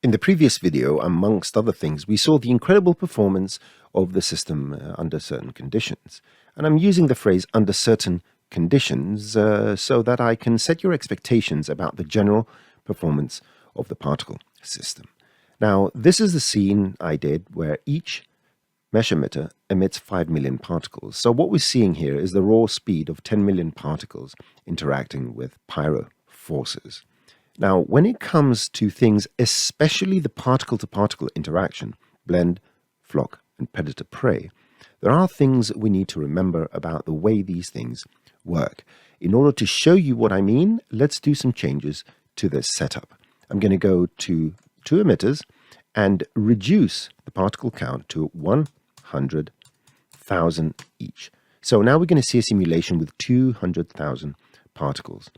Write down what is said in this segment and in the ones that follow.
In the previous video, amongst other things, we saw the incredible performance of the system under certain conditions. And I'm using the phrase under certain conditions so that I can set your expectations about the general performance of the particle system. Now, this is the scene I did where each mesh emitter emits 5 million particles. So what we're seeing here is the raw speed of 10 million particles interacting with pyro forces. Now, when it comes to things, especially the particle-to-particle interaction, blend, flock, and predator-prey, there are things we need to remember about the way these things work. In order to show you what I mean, let's do some changes to this setup. I'm going to go to 2 emitters and reduce the particle count to 100,000 each. So now we're going to see a simulation with 200,000 particles.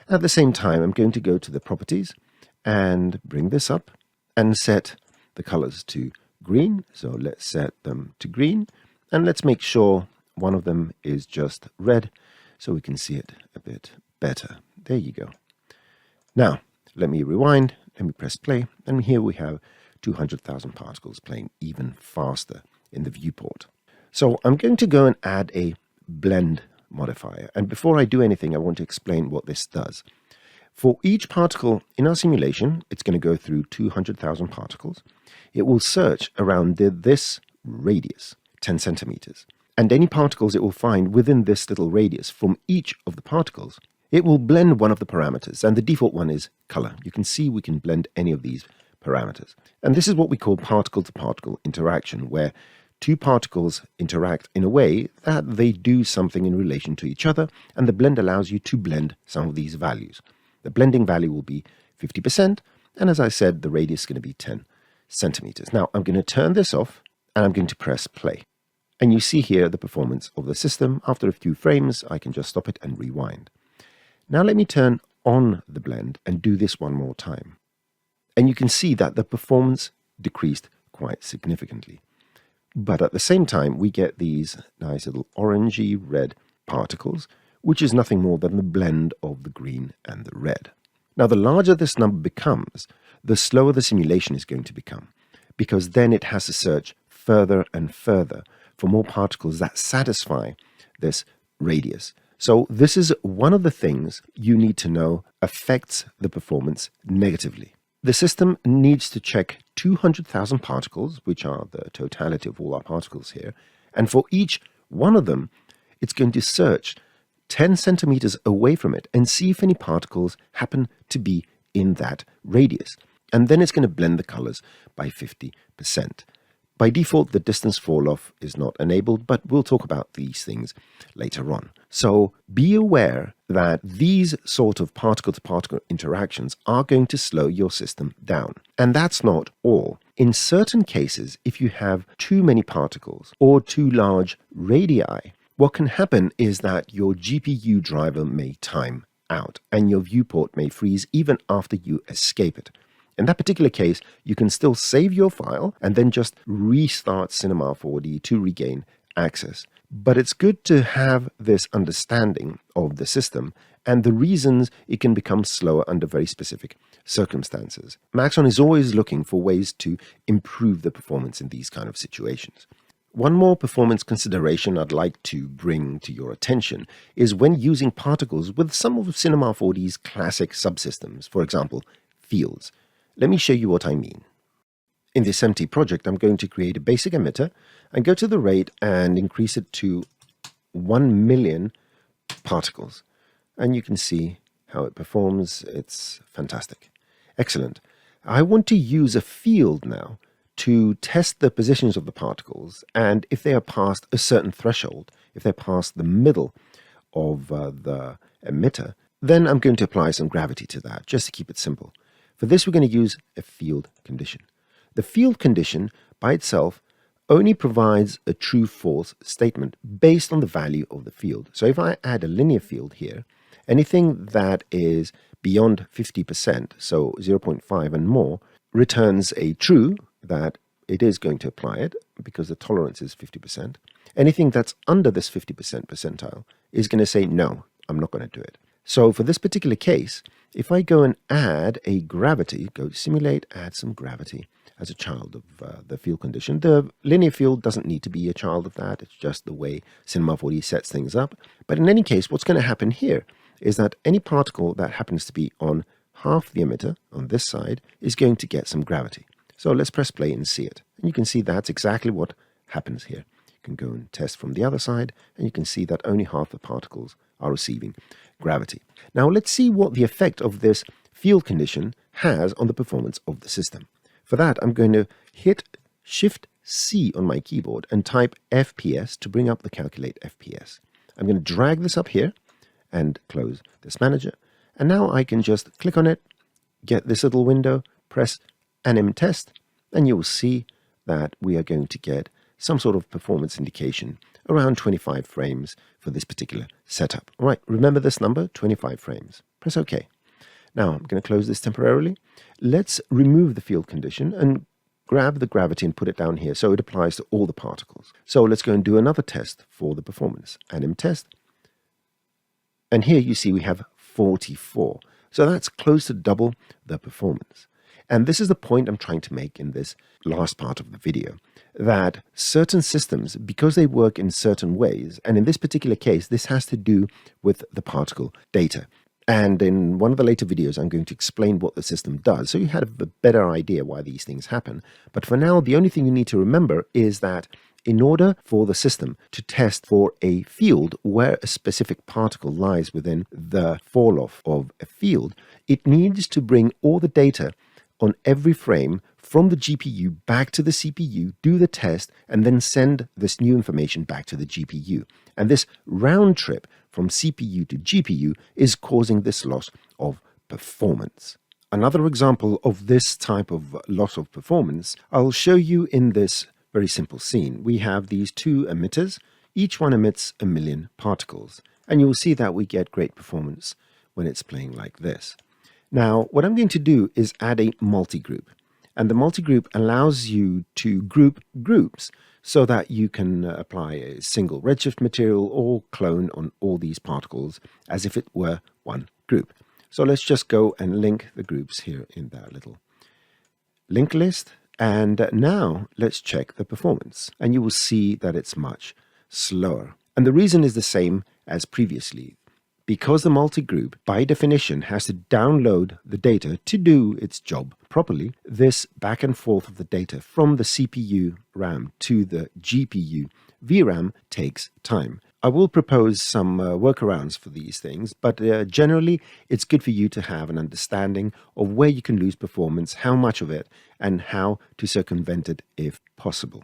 At the same time, I'm going to go to the properties and bring this up and set the colors to green. So let's set them to green, and let's make sure one of them is just red so we can see it a bit better. There you go. Now, let me rewind, let me press play, and here we have 200,000 particles playing even faster in the viewport. So I'm going to go and add a blend modifier. And before I do anything, I want to explain what this does. For each particle in our simulation, it's going to go through 200,000 particles. It will search around this radius, 10 centimeters. And any particles it will find within this little radius from each of the particles, it will blend one of the parameters. And the default one is color. You can see we can blend any of these parameters. And this is what we call particle-to-particle interaction, where two particles interact in a way that they do something in relation to each other, and the blend allows you to blend some of these values. The blending value will be 50%, and as I said, the radius is going to be 10 centimeters. Now, I'm going to turn this off, and I'm going to press play. And you see here the performance of the system. After a few frames, I can just stop it and rewind. Now let me turn on the blend and do this one more time. And you can see that the performance decreased quite significantly. But at the same time, we get these nice little orangey red particles, which is nothing more than the blend of the green and the red. Now, the larger this number becomes, the slower the simulation is going to become, because then it has to search further and further for more particles that satisfy this radius. So this is one of the things you need to know affects the performance negatively. The system needs to check 200,000 particles, which are the totality of all our particles here, and for each one of them, it's going to search 10 centimeters away from it and see if any particles happen to be in that radius. And then it's going to blend the colors by 50%. By default, the distance fall-off is not enabled, but we'll talk about these things later on. So be aware that these sort of particle-to-particle interactions are going to slow your system down. And that's not all. In certain cases, if you have too many particles or too large radii, what can happen is that your GPU driver may time out and your viewport may freeze even after you escape it. In that particular case, you can still save your file and then just restart Cinema 4D to regain access. But it's good to have this understanding of the system and the reasons it can become slower under very specific circumstances. Maxon is always looking for ways to improve the performance in these kind of situations. One more performance consideration I'd like to bring to your attention is when using particles with some of Cinema 4D's classic subsystems, for example, fields. Let me show you what I mean. In this empty project, I'm going to create a basic emitter and go to the rate and increase it to 1 million particles. And you can see how it performs. It's fantastic. Excellent. I want to use a field now to test the positions of the particles, and if they are past a certain threshold, if they're past the middle of the emitter, then I'm going to apply some gravity to that, just to keep it simple. For this, we're going to use a field condition. The field condition by itself only provides a true-false statement based on the value of the field. So if I add a linear field here, anything that is beyond 50%, so 0.5 and more, returns a true, that it is going to apply it because the tolerance is 50%. Anything that's under this 50% percentile is going to say, no, I'm not going to do it. So for this particular case, if I go and add a gravity, go to simulate, add some gravity as a child of the field condition. The linear field doesn't need to be a child of that. It's just the way Cinema 4D sets things up. But in any case, what's going to happen here is that any particle that happens to be on half the emitter on this side is going to get some gravity. So let's press play and see it. And you can see that's exactly what happens here. You can go and test from the other side, and you can see that only half the particles are receiving gravity. Now let's see what the effect of this field condition has on the performance of the system. For that, I'm going to hit Shift-C on my keyboard and type FPS to bring up the Calculate FPS. I'm going to drag this up here and close this manager. And now I can just click on it, get this little window, press anim test, and you will see that we are going to get some sort of performance indication around 25 frames for this particular setup. All right, remember this number, 25 frames. Press OK. Now I'm going to close this temporarily. Let's remove the field condition and grab the gravity and put it down here so it applies to all the particles. So let's go and do another test for the performance. Anim test. And here you see we have 44. So that's close to double the performance. And this is the point I'm trying to make in this last part of the video, that certain systems, because they work in certain ways, and in this particular case, this has to do with the particle data. And in one of the later videos, I'm going to explain what the system does, so you have a better idea why these things happen. But for now, the only thing you need to remember is that in order for the system to test for a field where a specific particle lies within the fall-off of a field, it needs to bring all the data on every frame from the GPU back to the CPU, do the test, and then send this new information back to the GPU. And this round trip from CPU to GPU is causing this loss of performance. Another example of this type of loss of performance I'll show you in this very simple scene. We have these two emitters. Each one emits 1 million particles. And you will see that we get great performance when it's playing like this. Now, what I'm going to do is add a multi-group. And the multi-group allows you to group groups so that you can apply a single redshift material or clone on all these particles as if it were one group. So let's just go and link the groups here in that little link list. And now let's check the performance. And you will see that it's much slower. And the reason is the same as previously. Because the multi-group, by definition, has to download the data to do its job properly, this back and forth of the data from the CPU RAM to the GPU VRAM takes time. I will propose some workarounds for these things, but generally it's good for you to have an understanding of where you can lose performance, how much of it, and how to circumvent it if possible.